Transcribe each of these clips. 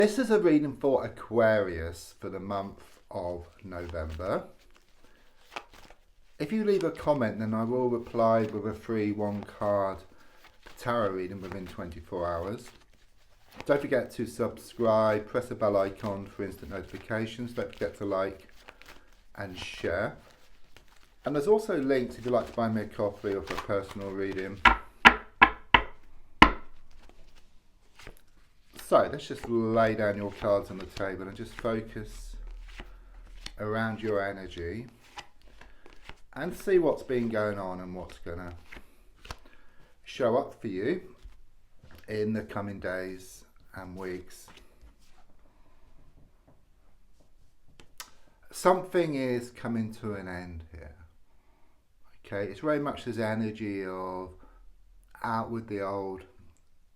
This is a reading for Aquarius for the month of November. If you leave a comment, then I will reply with a free 1-card tarot reading within 24 hours. Don't forget to subscribe, press the bell icon for instant notifications. Don't forget to like and share. And there's also links if you'd like to buy me a coffee or for a personal reading. So let's just lay down your cards on the table and just focus around your energy and see what's been going on and what's going to show up for you in the coming days and weeks. Something is coming to an end here. Okay, it's very much this energy of out with the old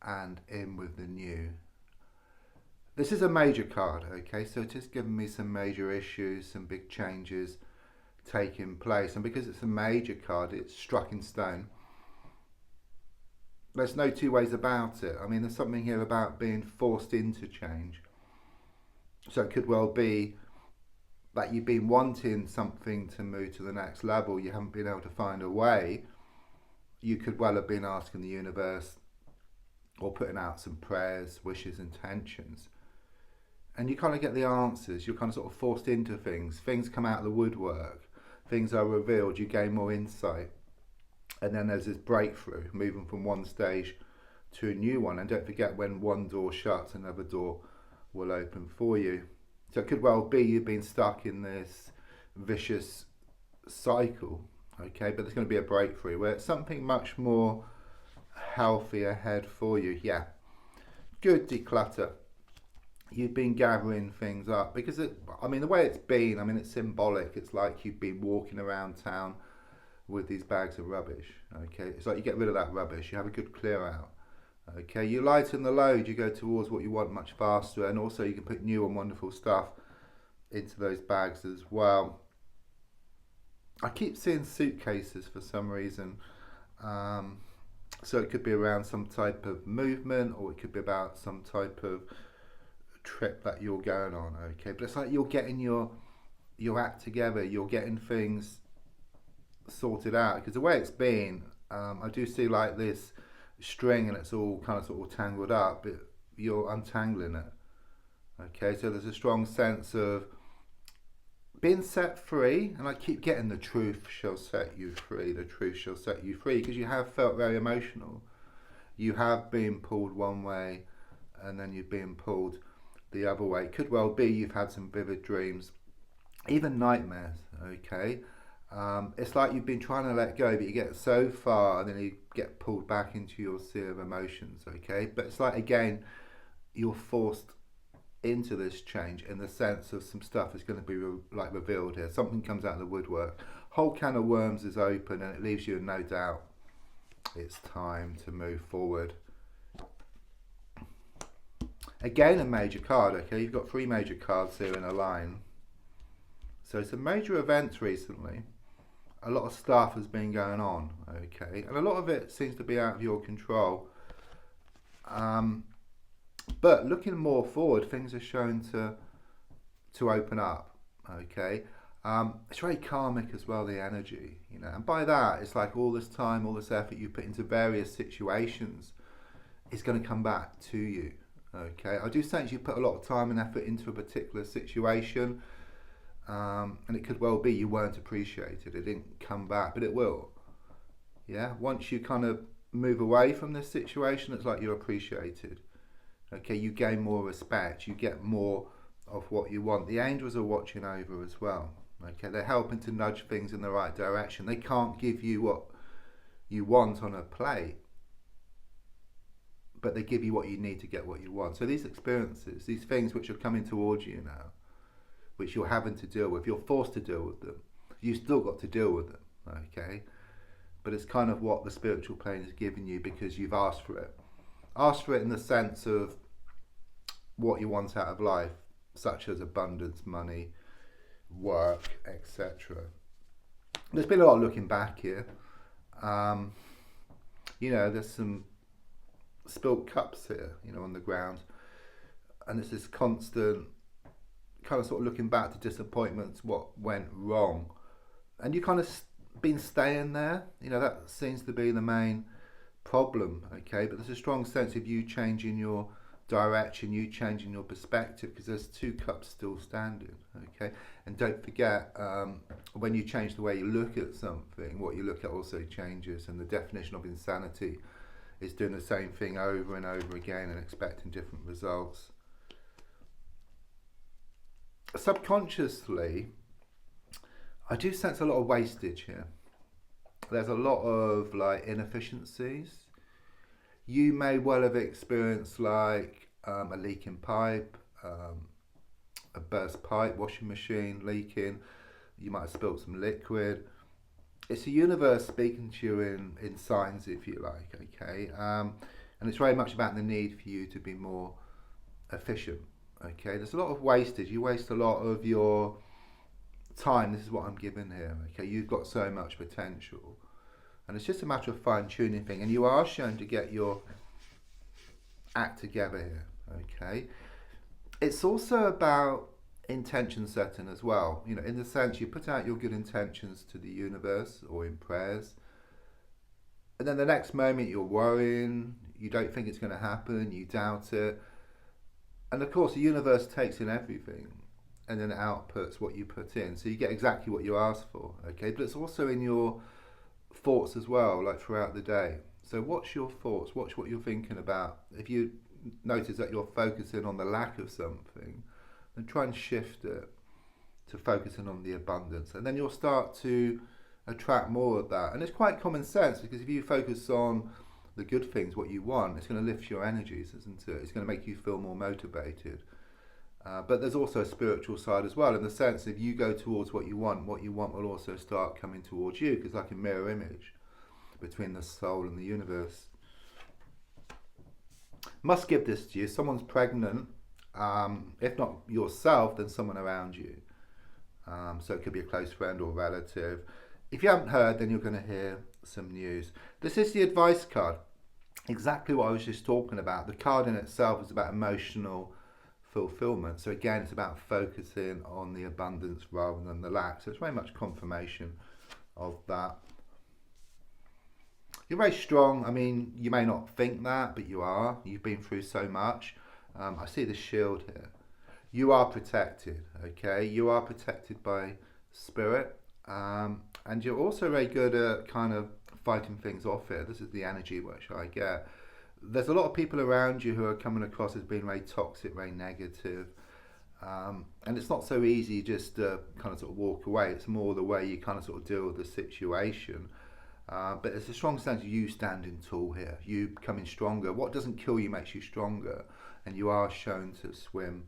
and in with the new. This is a major card, okay, so it is giving me some major issues, some big changes taking place, and because it's a major card, it's struck in stone. There's no two ways about it. I mean, there's something here about being forced into change. So it could well be that you've been wanting something to move to the next level, you haven't been able to find a way. You could well have been asking the universe or putting out some prayers, wishes, intentions. And you kind of get the answers. You're kind of sort of forced into things. Things come out of the woodwork. Things are revealed. You gain more insight. And then there's this breakthrough, moving from one stage to a new one. And don't forget, when one door shuts, another door will open for you. So it could well be you've been stuck in this vicious cycle. Okay, but there's going to be a breakthrough where it's something much more healthy ahead for you. Yeah. Good declutter. You've been gathering things up because the way it's been, it's symbolic. It's like you've been walking around town with these bags of rubbish. Okay, it's like you get rid of that rubbish, you have a good clear out. Okay, you lighten the load, you go towards what you want much faster, and also you can put new and wonderful stuff into those bags as well. I keep seeing suitcases for some reason. So it could be around some type of movement, or it could be about some type of trip that you're going on. Okay, but it's like you're getting your act together, you're getting things sorted out, because the way it's been, I do see like this string and it's all kind of sort of tangled up, but you're untangling it. Okay, so there's a strong sense of being set free, and I keep getting the truth shall set you free, the truth shall set you free, because you have felt very emotional. You have been pulled one way and then you've been pulled the other way. Could well be you've had some vivid dreams, even nightmares. Okay, it's like you've been trying to let go, but you get so far and then you get pulled back into your sea of emotions. Okay, but it's like, again, you're forced into this change in the sense of some stuff is going to be revealed here. Something comes out of the woodwork. Whole can of worms is open, and it leaves you in no doubt it's time to move forward. Again, a major card. Okay, you've got 3 major cards here in a line. So some major events recently. A lot of stuff has been going on. Okay, and a lot of it seems to be out of your control. But looking more forward, things are shown to open up. Okay, it's very karmic as well, the energy, and by that it's like all this time, all this effort you put into various situations is going to come back to you. Okay, I do sense you put a lot of time and effort into a particular situation, and it could well be you weren't appreciated. It didn't come back, but it will. Yeah, once you kind of move away from this situation, it's like you're appreciated. Okay, you gain more respect, you get more of what you want. The angels are watching over as well. Okay, they're helping to nudge things in the right direction. They can't give you what you want on a plate, but they give you what you need to get what you want. So these experiences, these things which are coming towards you now, which you're having to deal with, you're forced to deal with them. You've still got to deal with them. Okay, but it's kind of what the spiritual plane is giving you because you've asked for it. Ask for it in the sense of what you want out of life, such as abundance, money, work, etc. There's been a lot of looking back here. There's some spilt cups here, on the ground. and it's this constant kind of sort of looking back to disappointments, what went wrong, and you kind of been staying there. You know, that seems to be the main problem. Okay, but there's a strong sense of you changing your direction, you changing your perspective, because there's two cups still standing. Okay, and don't forget, when you change the way you look at something, what you look at also changes, and the definition of insanity is doing the same thing over and over again and expecting different results. Subconsciously, I do sense a lot of wastage here. There's a lot of like inefficiencies. You may well have experienced like a leaking pipe, a burst pipe, washing machine leaking. You might have spilled some liquid. It's the universe speaking to you in signs, if you like, okay? And it's very much about the need for you to be more efficient, okay? There's a lot of wastage. You waste a lot of your time. This is what I'm giving here, okay? You've got so much potential. And it's just a matter of fine-tuning thing. And you are shown to get your act together here, okay? It's also about intention setting as well. You know, in the sense you put out your good intentions to the universe or in prayers. And then the next moment you're worrying, you don't think it's going to happen, you doubt it. And of course the universe takes in everything and then outputs what you put in. So you get exactly what you asked for, okay? But it's also in your thoughts as well, like throughout the day. So watch your thoughts, watch what you're thinking about. If you notice that you're focusing on the lack of something, then try and shift it to focusing on the abundance. And then you'll start to attract more of that. And it's quite common sense, because if you focus on the good things, what you want, it's going to lift your energies, isn't it? It's going to make you feel more motivated. But there's also a spiritual side as well, in the sense if you go towards what you want will also start coming towards you, because like a mirror image between the soul and the universe. Must give this to you. Someone's pregnant, if not yourself, then someone around you. So it could be a close friend or relative. If you haven't heard, then you're going to hear some news. This is the advice card. Exactly what I was just talking about. The card in itself is about emotional fulfillment. So again, it's about focusing on the abundance rather than the lack. So it's very much confirmation of that. You're very strong. I mean, you may not think that, but you are. You've been through so much. I see the shield here. You are protected, okay? You are protected by spirit. And you're also very good at kind of fighting things off here. This is the energy which I get. There's a lot of people around you who are coming across as being very toxic, very negative. And it's not so easy just to kind of sort of walk away. It's more the way you kind of sort of deal with the situation. But there's a strong sense of you standing tall here, you becoming stronger. What doesn't kill you makes you stronger. And you are shown to swim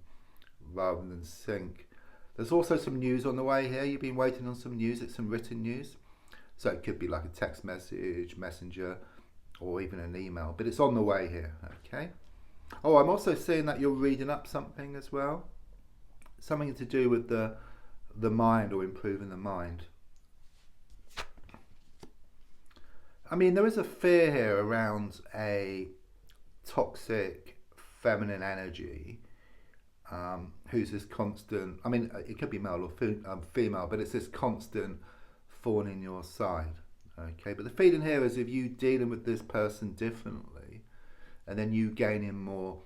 rather than sink. There's also some news on the way here. You've been waiting on some news. It's some written news. So it could be like a text message, messenger, or even an email. But it's on the way here, okay? Oh, I'm also seeing that you're reading up something as well. Something to do with the mind, or improving the mind. I mean, there is a fear here around a toxic feminine energy, who's this constant, I mean, it could be male or female, but it's this constant thorn in your side, okay? But the feeling here is if you dealing with this person differently, and then you gaining more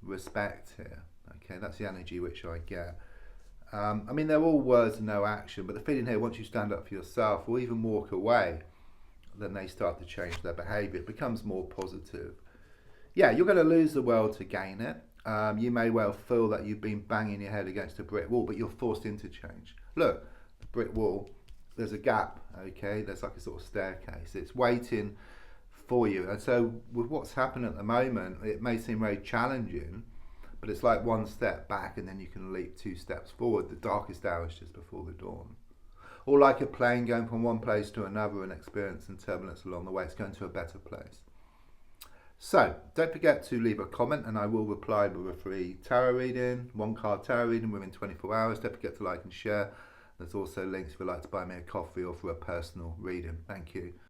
respect here, okay? That's the energy which I get. I mean, they're all words and no action, but the feeling here, once you stand up for yourself or even walk away, then they start to change their behaviour. It becomes more positive. Yeah, you're going to lose the world to gain it. You may well feel that you've been banging your head against a brick wall, but you're forced into change. Look, the brick wall, there's a gap, okay? There's like a sort of staircase. It's waiting for you. And so with what's happening at the moment, it may seem very challenging, but it's like one step back and then you can leap 2 steps forward. The darkest hour is just before the dawn. Or like a plane going from one place to another and experiencing turbulence along the way. It's going to a better place. So, don't forget to leave a comment and I will reply with a free tarot reading, 1 card tarot reading within 24 hours. Don't forget to like and share. There's also links if you'd like to buy me a coffee or for a personal reading. Thank you.